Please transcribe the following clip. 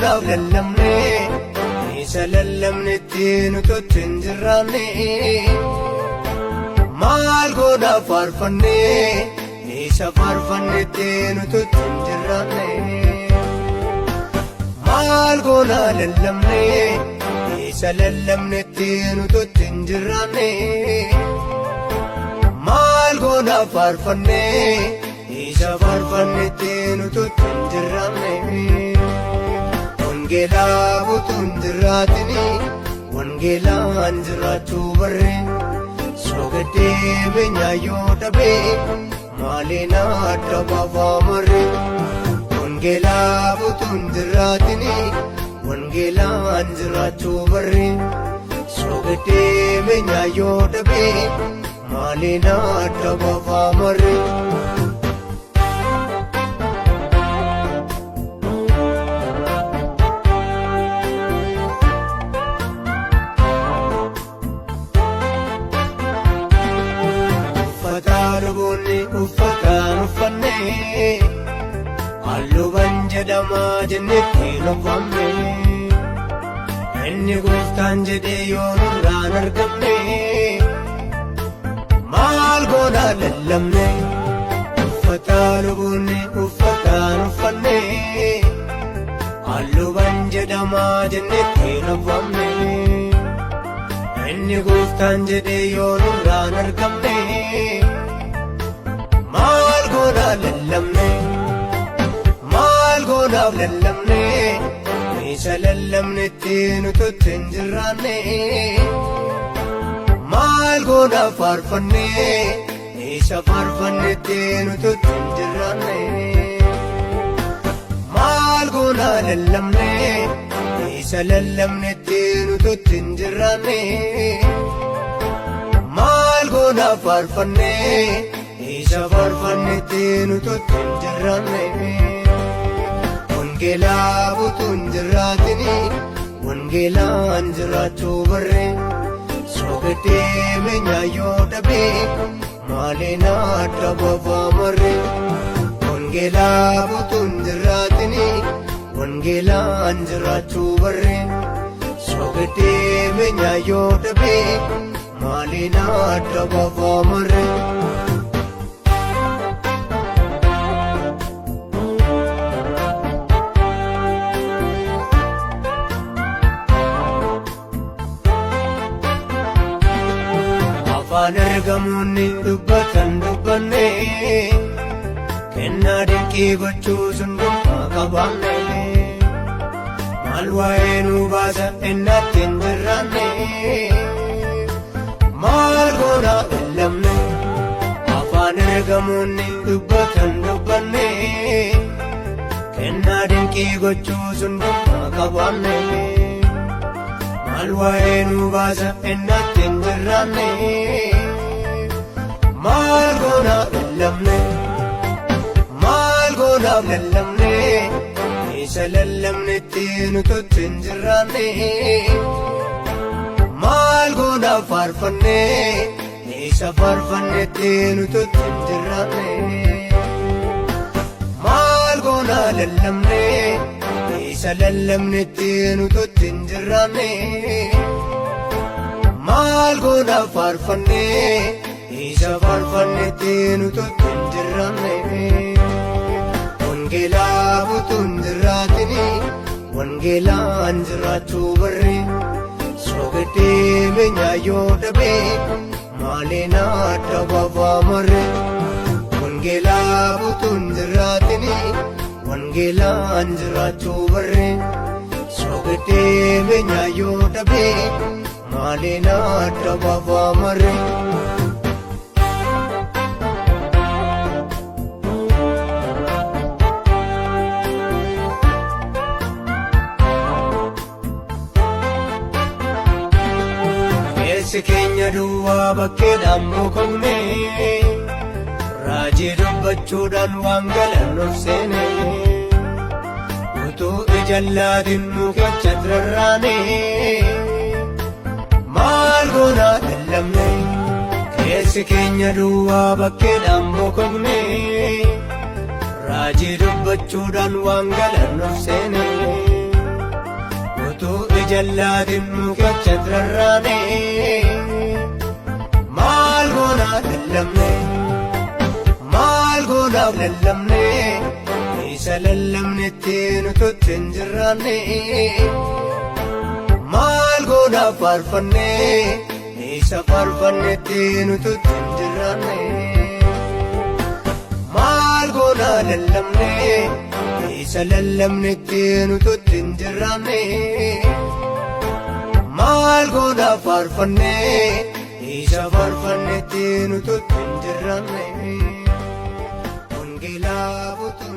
goonaaf lallabne isa lallabnetti nuti hin jirraanne maal goonaaf faarfanne isa faarfannetti nuti hin jirraanne maal goonaa lallabne isa lallabnetti nuti hin jirraanne maal goonaa faarfanne isa faarfannetti nuti hin jirraanne wangeelaa butuun jiraatini wangeelaan jiraachuu barre soogidee beenyaayoo dhabee maaliin adda baafaa marre wangeelaa butuun jiraatini wangeelaan jiraachuu barre soogidee beenyaayoo dhabee maaliin adda baafaa marre uffataan uffanne halluuban jedhamaa jennetti nuffanne inni gooftaan jedhee yoo nurraan argamne maal goonaa lallabne uffataan uffanne halluuban jedhamaa jennetti nuffanne inni gooftaan jedhee yoo nurraan argamne maal goonaa lallabne maal goonaaf lallabne isa lallabnetti nuti hin jirraanne maal goonaaf faarfanne isa faarfannetti nuti hin jirraanne maal goonaa lallabne isa lallabnetti nuti hin jirraanne maal goonaa faarfanne isa faarfannetti nuti hin jirraanne wangeelaa butuun jiraatini wangeelaan jiraachuu barre soogidee beenyaayoo dhabee maaliin adda baafaa marre wangeelaa butuun jiraatini wangeelaan jiraachuu barre soogidee beenyaayoo dhabee maaliin adda baafaa marre afaan ergamoonni dubbatan dubbanne kennaa dinqii gochuu sundumaa qabaanne maal waa'ee nu baasa ennatti hin jirraanne maal goonaa lallabne afaan ergamoonni dubbatan dubbanne kennaa dinqii gochuu sundumaa qabaanne maal waa'ee nu baasa ennatti hin jirraanne maal goonaa lallabne maal goonaaf lallabne isa lallabnetti nuti hin jirraanne maal goonaaf faarfanne isa faarfannetti nuti hin jirraanne maal goonaa lallabne isa lallabnetti nuti hin jirraanne maal goonaa faarfanne isa faarfannetti nuti hin jirraanne wangeelaa butuun jiraatini wangeelaan jiraachuu barre soogidee beenyaayoo dhabee maaliin adda baafaa marre wangeelaa butuun jiraatini wangeelaan jiraachuu barre soogidee beenyaayoo dhabee maaliin adda baafaa marre keessi keenya duwwaa bakkeedhaan mokomne raajii dubbachuudhaan waan galannuuf seene utuu ijallaatiin nu kecha rarraane maal goonaa lallabne keessi keenya duwwaa bakkeedhaan mokomne raajii dubbachuudhaan waan galannuuf seene jallaatiin mukicha dirarraane maal goonaaf lallabne maal goonaaf lallabne isa lallabnetti nututti hin jirraanne maal goonaaf faarfanne isa faarfannetti nututti hin jirraanne maal goonaaf lallabne isa lallabnetti nututti hin jirraanne maal goonaaf faarfanne isa faarfannetti nututti hin jirraanne wangeelaa butu